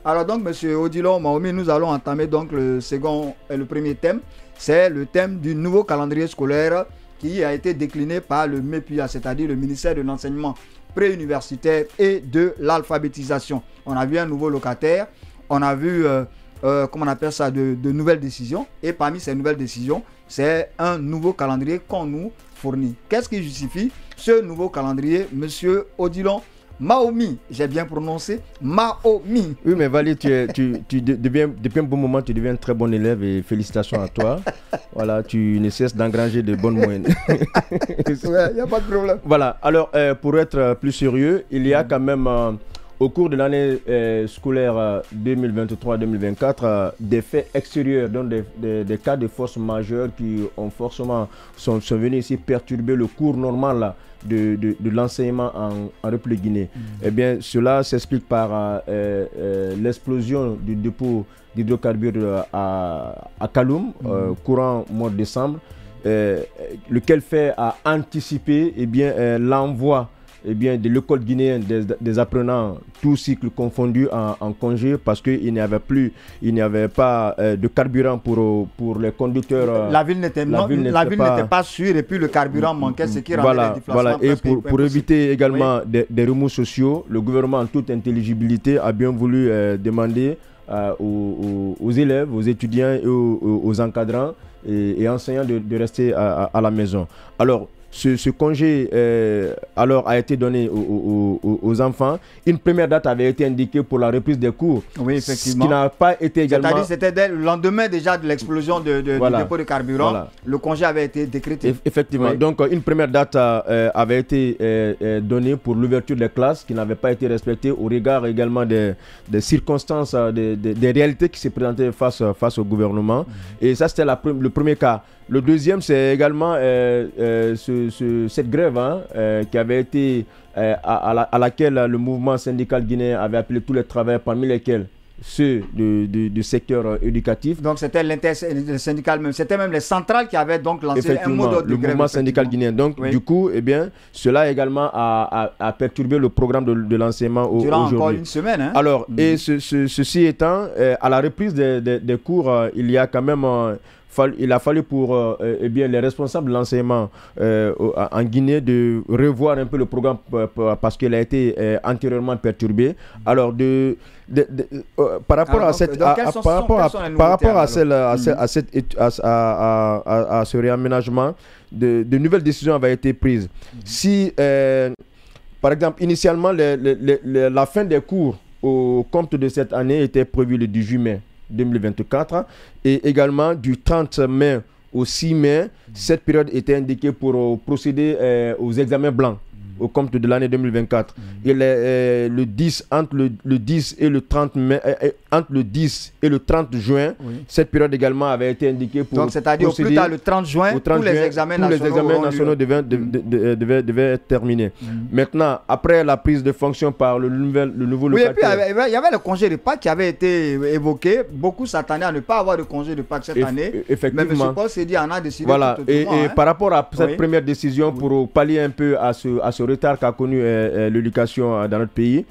Alors donc, monsieur Odilon Mahomi, nous allons entamer donc le premier thème. C'est le thème du nouveau calendrier scolaire qui a été décliné par le MEPUA, c'est-à-dire le ministère de l'enseignement préuniversitaire et de l'alphabétisation. On a vu un nouveau locataire, on a vu, comment on appelle ça, de nouvelles décisions. Et parmi ces nouvelles décisions, c'est un nouveau calendrier qu'on nous fournit. Qu'est-ce qui justifie ce nouveau calendrier, monsieur Odilon Mahomi? J'ai bien prononcé Mahomi. Oui, mais Valérie, depuis un bon moment, tu deviens un très bon élève et félicitations à toi. Voilà, tu ne cesses d'engranger de bonnes moyennes. Il n'y a pas de problème. Voilà, alors pour être plus sérieux, il y a quand même au cours de l'année scolaire 2023-2024 des faits extérieurs, donc des cas de force majeure qui ont forcément sont venus ici perturber le cours normal de l'enseignement en République Guinée. Eh bien, cela s'explique par l'explosion du dépôt d'hydrocarbures à Kaloum, courant mois de décembre, lequel fait à anticiper l'envoi de l'école guinéenne des apprenants, tous cycles confondus, en congé parce qu'il n'y avait pas de carburant pour les conducteurs. La ville n'était pas sûre et puis le carburant manquait, ce qui rendait les déplacements. Voilà. Et pour éviter également des remous sociaux, le gouvernement en toute intelligibilité a bien voulu demander aux élèves, aux étudiants et aux encadrants et enseignants de rester à la maison. Alors, ce congé a été donné aux enfants. Une première date avait été indiquée pour la reprise des cours. Oui, effectivement. Ce qui n'a pas été également... C'est-à-dire c'était le lendemain déjà de l'explosion du dépôt de carburant. Voilà. Le congé avait été décrété. Effectivement. Oui. Donc, une première date avait été donnée pour l'ouverture des classes qui n'avait pas été respectée au regard également des circonstances, des réalités qui se présentaient face au gouvernement. Et ça, c'était le premier cas. Le deuxième, c'est également cette grève qui avait été à laquelle le mouvement syndical guinéen avait appelé tous les travailleurs, parmi lesquels ceux du secteur éducatif. Donc c'était l'intersyndical même, c'était même les centrales qui avaient donc lancé un mot d'ordre de grève. Le mouvement syndical guinéen. Donc du coup, cela également a perturbé le programme de l'enseignement aujourd'hui. Durant encore une semaine. Alors, et ceci étant, à la reprise des cours, il y a quand même... il a fallu pour les responsables de l'enseignement en Guinée de revoir un peu le programme parce qu'il a été antérieurement perturbé. Alors, par rapport à ce réaménagement, de nouvelles décisions avaient été prises. Si, par exemple, initialement, la fin des cours au compte de cette année était prévue le 18 mai 2024 et également du 30 mai au 6 mai, cette période était indiquée pour procéder aux examens blancs au compte de l'année 2024. Et le 10 entre le 10 et le 30 mai, entre le 10 et le 30 juin, cette période également avait été indiquée pour donc c'est-à-dire au plus tard le 30 juin, tous les examens nationaux devaient être terminés. Maintenant, après la prise de fonction par le nouveau locataire... Oui, et puis il y avait le congé de Pâques qui avait été évoqué. Beaucoup s'attendaient à ne pas avoir de congé de Pâques cette année. Effectivement. Mais M. Paul s'est dit, on a décidé. Voilà. Et par rapport à cette première décision, pour pallier un peu à ce retard qu'a connu l'éducation dans notre pays,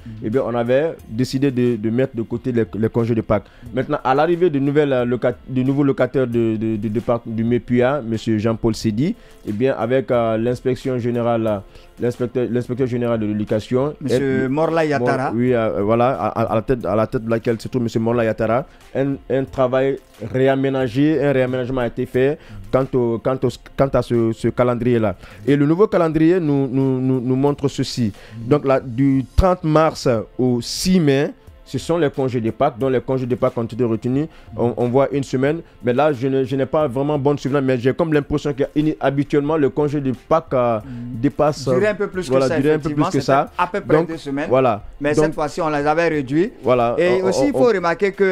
on avait décidé de mettre de côté les congés de Pâques. Maintenant, à l'arrivée du nouveau locataire du MEPUA, M. Jean-Paul Sédi, avec l'inspecteur général de l'éducation, M. Morla Yatara. À la tête de laquelle se trouve M. Morla Yatara, un travail réaménagement a été fait quant à ce calendrier-là. Et le nouveau calendrier nous montre ceci. Donc du 30 mars au 6 mai, ce sont les congés de Pâques, dont les congés de Pâques ont été retenus. On voit une semaine, mais là, je n'ai pas vraiment bonne souvenance, mais j'ai comme l'impression qu'habituellement, le congé de Pâques dépasse... Durait un peu plus que ça, à peu près 2 semaines. Voilà. Mais cette fois-ci, on les avait réduits. Voilà. Et aussi, il faut remarquer qu'on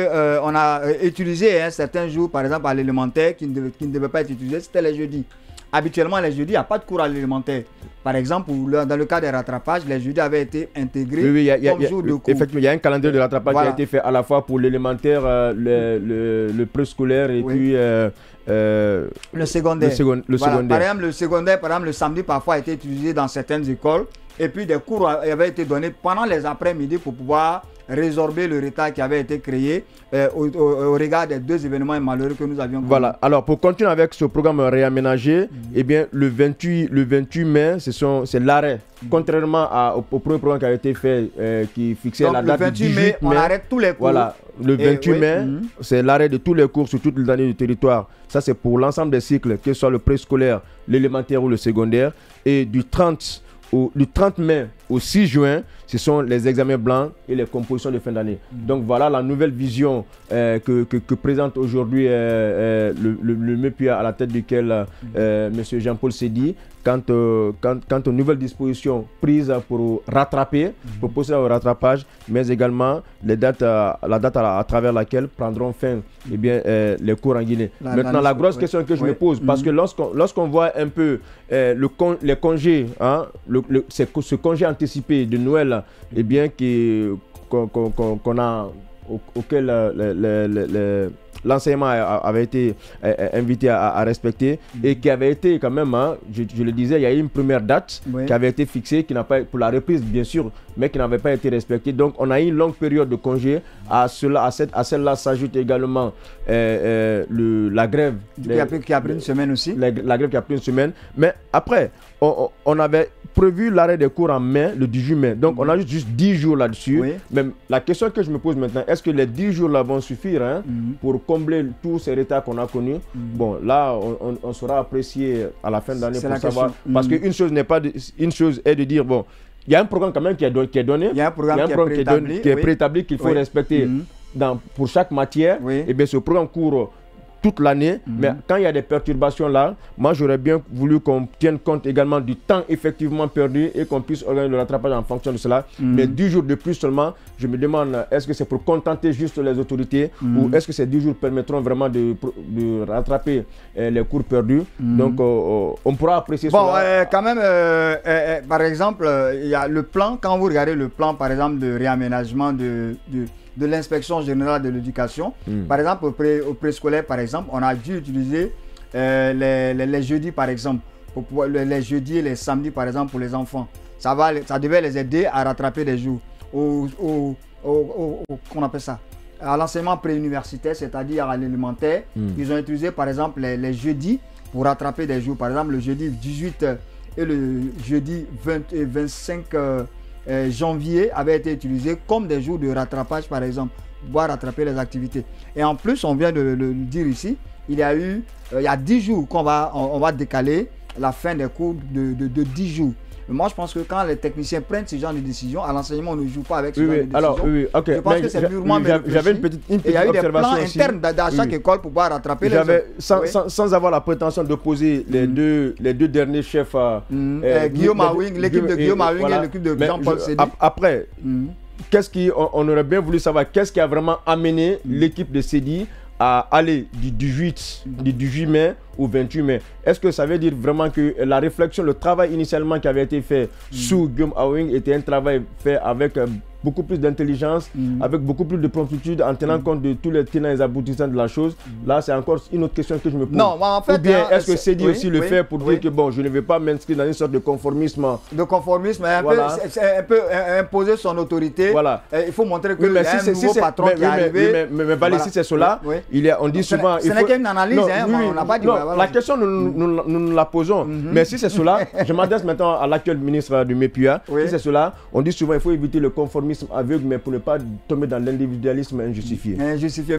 a utilisé certains jours, par exemple, à l'élémentaire, qui ne devaient pas être utilisés, c'était les jeudis. Habituellement, les jeudis, il n'y a pas de cours à l'élémentaire. Par exemple, dans le cas des rattrapages, les jeudis avaient été intégrés comme jour de cours. Effectivement, il y a un calendrier de rattrapage qui a été fait à la fois pour l'élémentaire, le préscolaire et puis le secondaire. Secondaire. Par exemple, le secondaire, le samedi, parfois, a été utilisé dans certaines écoles. Et puis, des cours avaient été donnés pendant les après-midi pour pouvoir résorber le retard qui avait été créé au regard des 2 événements malheureux que nous avions connus. Voilà, alors pour continuer avec ce programme réaménagé, eh bien, le 28 mai, c'est l'arrêt. Contrairement au premier programme qui a été fait, qui fixait donc, la date le 28 mai, on arrête tous les cours. Voilà, le 28 mai, c'est l'arrêt de tous les cours sur toutes les années du territoire. Ça, c'est pour l'ensemble des cycles, que ce soit le préscolaire, l'élémentaire ou le secondaire. Et du 30 mai au 6 juin, ce sont les examens blancs et les compositions de fin d'année. Donc voilà la nouvelle vision que présente aujourd'hui le MEPUA, à la tête duquel M. Jean-Paul Seydi, quant aux nouvelles dispositions prises pour rattraper, pour procéder au rattrapage, mais également la date à travers laquelle prendront fin les cours en Guinée. Maintenant, la grosse question que je me pose, parce que lorsqu'on voit un peu les congés, hein, ce congé anticipé de Noël, auquel l'enseignement avait été invité à respecter et qui avait été quand même, hein, je le disais, il y a eu une première date qui avait été fixée, qui n'a pas, pour la reprise bien sûr, mais qui n'avait pas été respectée. Donc on a eu une longue période de congé. À celle-là s'ajoute également la grève. Qui a pris une semaine aussi. La grève qui a pris une semaine. Mais après, on avait prévu l'arrêt des cours en mai, le 18 mai. Donc on a juste 10 jours là-dessus. Mais la question que je me pose maintenant, est-ce que les 10 jours là vont suffire, hein, pour combler tous ces retards qu'on a connus? Bon, là, on saura apprécier à la fin de l'année pour savoir. Parce qu'une chose une chose est de dire, bon, il y a un programme quand même qui est donné. Il y a un programme qui est préétabli, qu'il faut respecter pour chaque matière. Et bien ce programme court toute l'année, mais quand il y a des perturbations là, moi j'aurais bien voulu qu'on tienne compte également du temps effectivement perdu et qu'on puisse organiser le rattrapage en fonction de cela. Mais 10 jours de plus seulement, je me demande, est-ce que c'est pour contenter juste les autorités ou est-ce que ces 10 jours permettront vraiment de rattraper les cours perdus? Donc on pourra apprécier cela. Quand même, par exemple, il y a le plan, quand vous regardez le plan par exemple de réaménagement de l'inspection générale de l'éducation. Par exemple, au préscolaire, par exemple, on a dû utiliser les jeudis, par exemple, les jeudis et les samedis, par exemple, pour les enfants. Ça devait les aider à rattraper des jours. Qu'on appelle ça, à l'enseignement préuniversitaire, c'est-à-dire à l'élémentaire, ils ont utilisé, par exemple, les jeudis pour rattraper des jours. Par exemple, le jeudi 18 et le jeudi 20 et 25 janvier avaient été utilisés comme des jours de rattrapage, par exemple, pour pouvoir rattraper les activités. Et en plus, on vient de le dire ici, il y a 10 jours qu'on va décaler la fin des cours de 10 jours. Mais moi, je pense que quand les techniciens prennent ce genre de décision, à l'enseignement, on ne joue pas avec ce genre de décision. Alors, je pense que c'est murement j'avais une petite il y a eu des plans aussi internes dans chaque école pour pouvoir rattraper les autres. Sans avoir la prétention d'opposer les deux derniers chefs. Guillaume Awing, l'équipe de Guillaume Awing et l'équipe de Jean-Paul Seydi. Après, on aurait bien voulu savoir qu'est-ce qui a vraiment amené l'équipe de Seydi à aller du 18 mai au 28 mai. Est-ce que ça veut dire vraiment que la réflexion, le travail initialement qui avait été fait sous Guillaume Awing était un travail fait avec beaucoup plus d'intelligence, avec beaucoup plus de promptitude, en tenant compte de tous les tenants et aboutissants de la chose? Là, c'est encore une autre question que je me pose. Non, en fait, ou bien est-ce que Seydi aussi le fait pour dire que bon, je ne vais pas m'inscrire dans une sorte de conformisme? De conformisme, un peu imposer son autorité. Voilà. Il faut montrer que y a un nouveau patron qui est arrivé. Mais si c'est cela, on dit souvent... Ce n'est qu'une analyse, on n'a pas dit... La question, nous la posons. Mais si c'est cela, je m'adresse maintenant à l'actuel ministre du MEPUA. Si c'est cela, on dit souvent qu'il faut éviter le conformisme aveugle, mais pour ne pas tomber dans l'individualisme injustifié. Injustifié.